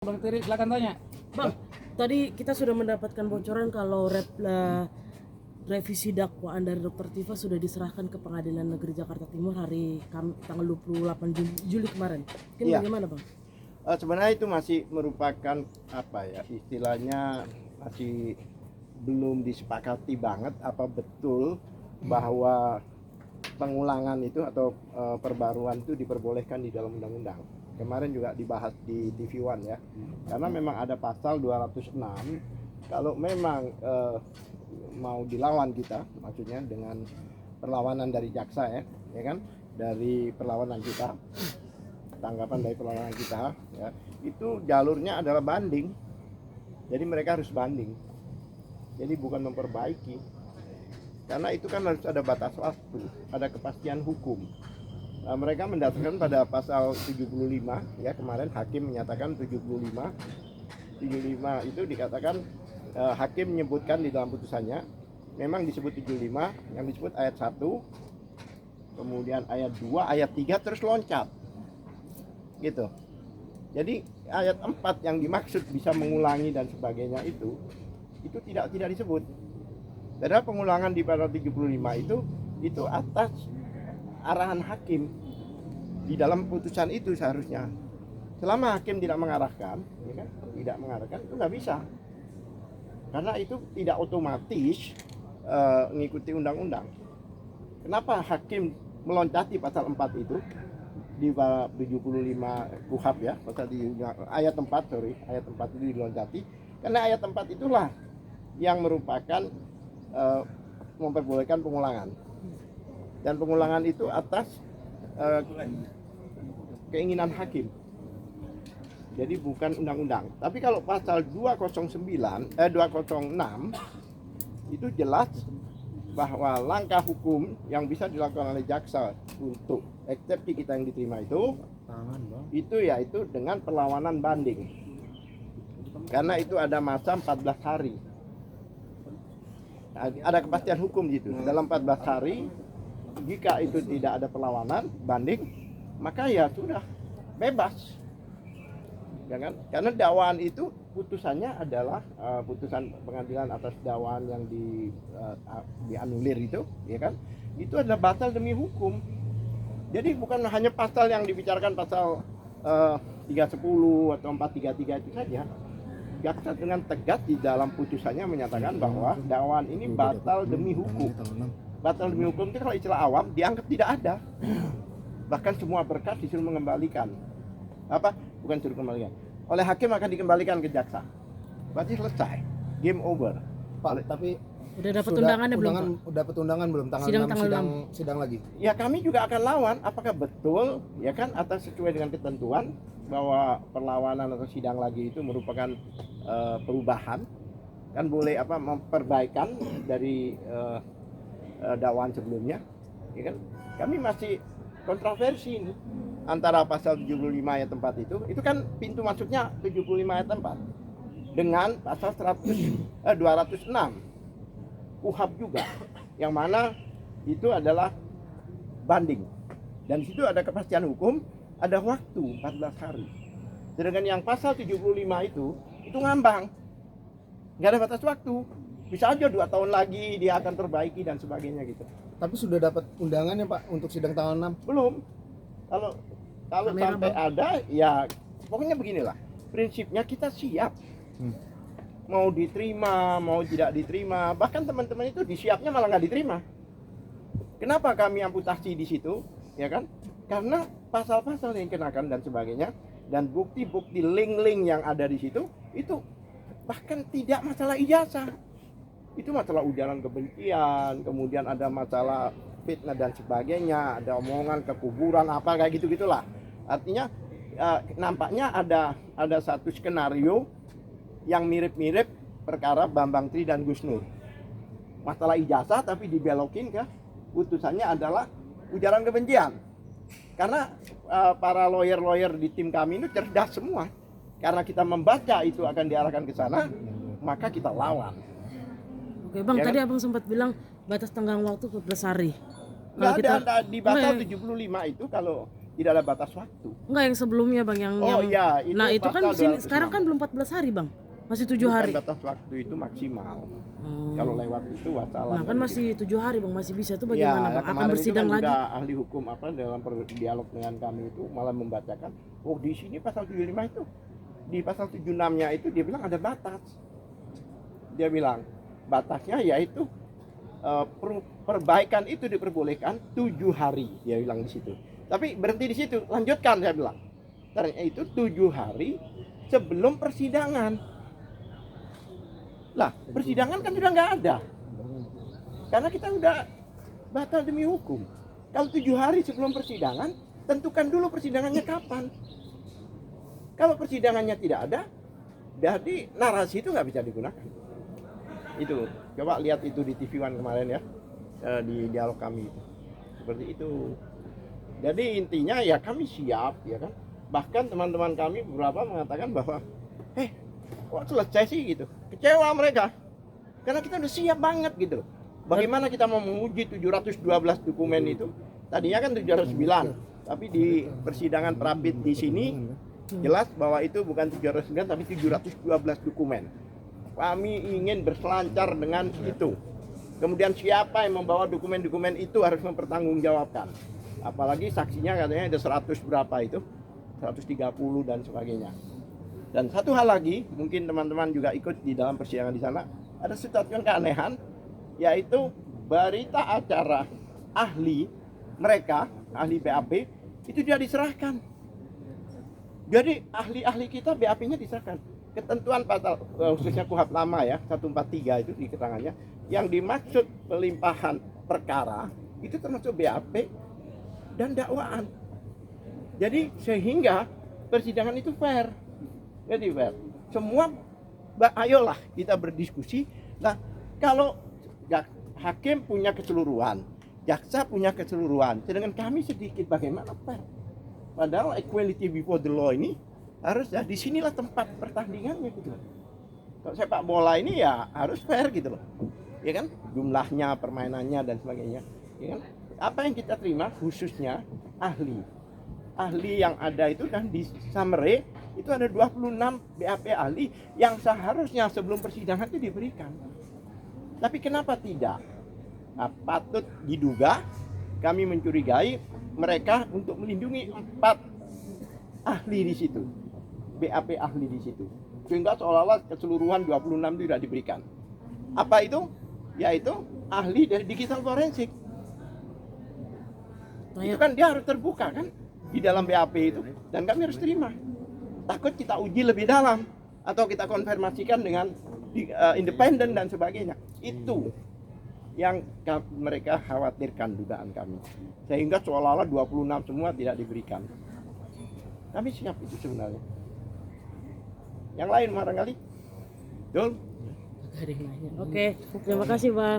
Bang Tiri, silakan tanya. Bang, tadi kita sudah mendapatkan bocoran kalau revisi dakwaan dari Dr. Tifa sudah diserahkan ke Pengadilan Negeri Jakarta Timur hari tanggal 28 Juli kemarin. Mungkin Iya. bagaimana, Bang? Sebenarnya itu masih merupakan apa ya, istilahnya masih belum disepakati banget apa betul bahwa pengulangan itu atau perbaruan itu diperbolehkan di dalam undang-undang. Kemarin juga dibahas di TV One ya, karena memang ada pasal 206 kalau memang mau dilawan kita, maksudnya dengan perlawanan dari jaksa ya kan, dari perlawanan kita, tanggapan dari perlawanan kita ya, itu jalurnya adalah banding. Jadi mereka harus banding, jadi bukan memperbaiki, karena itu kan harus ada batas waktu, ada kepastian hukum. Mereka mendasarkan pada pasal 75 ya, kemarin hakim menyatakan 75 itu dikatakan hakim menyebutkan di dalam putusannya memang disebut 75, yang disebut ayat 1, kemudian ayat 2, ayat 3 terus loncat gitu. Jadi ayat 4 yang dimaksud bisa mengulangi dan sebagainya itu tidak disebut. Padahal pengulangan di pasal 75 itu atas arahan hakim di dalam putusan itu seharusnya. Selama hakim tidak mengarahkan, ya kan? Tidak mengarahkan itu nggak bisa, karena itu tidak otomatis mengikuti undang-undang. Kenapa hakim meloncati pasal 4 itu di 75 KUHP ya, pasal di ayat 4 itu diloncati, karena ayat 4 itulah yang merupakan memperbolehkan pengulangan. Dan pengulangan itu atas keinginan hakim. Jadi bukan undang-undang. Tapi kalau pasal 206 itu jelas bahwa langkah hukum yang bisa dilakukan oleh jaksa untuk eksepsi kita yang diterima itu yaitu dengan perlawanan banding. Karena itu ada masa 14 hari. Ada kepastian hukum gitu. Dalam 14 hari jika itu tidak ada perlawanan banding, maka ya sudah bebas, ya kan? Karena dakwaan itu putusannya adalah putusan pengadilan atas dakwaan yang dianulir itu, ya kan? Itu adalah batal demi hukum. Jadi bukan hanya pasal yang dibicarakan pasal 310 atau 433 itu saja. Jaksa dengan tegas di dalam putusannya menyatakan bahwa dakwaan ini batal demi hukum. Batal demi hukum itu kalau istilah awam dianggap tidak ada. Bahkan semua berkas disuruh mengembalikan. Bukan suruh kembalikan. Oleh hakim akan dikembalikan ke jaksa. Berarti selesai. Game over. Pak, tapi Udah dapat undangannya belum, Pak? udah dapat undangan belum? Tanggal Sidang 6 tanggal sidang lagi. Ya kami juga akan lawan apakah betul ya kan atas sesuai dengan ketentuan bahwa perlawanan atau sidang lagi itu merupakan perubahan, kan boleh memperbaikan dari dakwaan sebelumnya, ya kan? Kami masih kontroversi ini antara pasal 75 ayat 4 itu kan pintu masuknya 75 ayat 4 dengan pasal 206 KUHP juga, yang mana itu adalah banding, dan di situ ada kepastian hukum, ada waktu 14 hari. Sedangkan yang pasal 75 itu ngambang, nggak ada batas waktu, bisa aja 2 tahun lagi dia akan perbaiki dan sebagainya gitu. Tapi sudah dapat undangannya Pak untuk sidang tanggal 6? Belum. Kalau sampai ada ya pokoknya beginilah. Prinsipnya kita siap. Mau diterima, mau tidak diterima, bahkan teman-teman itu disiapnya malah nggak diterima. Kenapa kami amputasi di situ, ya kan? Karena pasal-pasal yang dikenakan dan sebagainya, dan bukti-bukti link-link yang ada di situ, itu bahkan tidak masalah ijazah. Itu masalah ujaran kebencian, kemudian ada masalah fitnah dan sebagainya, ada omongan kekuburan apa kayak gitu-gitulah. Artinya nampaknya ada satu skenario yang mirip-mirip perkara Bambang Tri dan Gus Nur. Masalah ijazah tapi dibelokin ke putusannya adalah ujaran kebencian. Karena para lawyer di tim kami itu cerdas semua. Karena kita membaca itu akan diarahkan ke sana, maka kita lawan. Oke, Bang, Ya tadi kan? Abang sempat bilang batas tenggang waktu 14 hari. Nggak ada di pasal 75 itu tidak ada batas waktu. Enggak, yang sebelumnya Bang, yang Oh yang- iya, itu nah itu kan pasal sekarang 206. kan belum 14 hari Bang, masih 7 hari. Bukan batas waktu itu maksimal. Hmm. Kalau lewat itu masalah. Nah kan masih 7 hari Bang, masih bisa. Itu Ya, bagaimana Bang? Akan kemarin itu bersidang kan lagi? juga ahli hukum apa dalam dialog dengan kami itu malah membacakan, oh di sini pasal 75 itu, di pasal 76-nya itu dia bilang ada batas. Dia bilang batasnya yaitu perbaikan itu diperbolehkan 7 hari, dia bilang di situ. Tapi berhenti di situ, lanjutkan, saya bilang. Ternyata itu 7 hari sebelum persidangan. Lah, persidangan kan sudah nggak ada. Karena kita udah batal demi hukum. Kalau 7 hari sebelum persidangan, tentukan dulu persidangannya kapan. Kalau persidangannya tidak ada, jadi narasi itu nggak bisa digunakan. Itu, coba lihat itu di TV One kemarin ya, di dialog kami itu. Seperti itu. Jadi intinya ya kami siap, ya kan. Bahkan teman-teman kami beberapa mengatakan bahwa, kok selesai sih gitu. Kecewa mereka. Karena kita udah siap banget gitu. Bagaimana kita mau menguji 712 dokumen itu? Tadinya kan 709, tapi di persidangan Prapit di sini jelas bahwa itu bukan 709 tapi 712 dokumen. Kami ingin berselancar dengan itu. Kemudian siapa yang membawa dokumen-dokumen itu harus mempertanggungjawabkan. Apalagi saksinya katanya ada 100 berapa itu, 130 dan sebagainya. Dan satu hal lagi, mungkin teman-teman juga ikut di dalam persidangan di sana, ada sesuatu yang keanehan, yaitu berita acara ahli mereka, ahli BAP, itu tidak diserahkan. Jadi ahli-ahli kita BAP-nya diserahkan. Ketentuan pasal khususnya KUHP lama ya, 143 itu di keterangannya, yang dimaksud pelimpahan perkara itu termasuk BAP dan dakwaan. Jadi sehingga persidangan itu fair. Jadi fair. Semua ayolah kita berdiskusi. Nah, kalau hakim punya keseluruhan, jaksa punya keseluruhan, sedangkan kami sedikit, bagaimana fair? Padahal equality before the law ini harus ya disinilah tempat pertandingannya gitu. Kalau sepak bola ini ya harus fair gitu loh, ya kan? Jumlahnya, permainannya dan sebagainya, ya kan? Apa yang kita terima khususnya ahli yang ada itu kan di summary itu ada 26 BAP ahli yang seharusnya sebelum persidangan itu diberikan. Tapi kenapa tidak? Nah, patut diduga kami mencurigai mereka untuk melindungi 4 ahli di situ. BAP ahli di situ. Sehingga seolah-olah keseluruhan 26 itu tidak diberikan. Apa itu? Yaitu ahli dari digital forensik. Itu kan dia harus terbuka kan di dalam BAP itu, dan kami harus terima. Takut kita uji lebih dalam atau kita konfirmasikan dengan independen dan sebagainya. Itu yang mereka khawatirkan, dugaan kami. Sehingga seolah-olah 26 semua tidak diberikan. Kami siap itu sebenarnya. Yang lain barangkali. Betul? Oke, terima kasih Bang.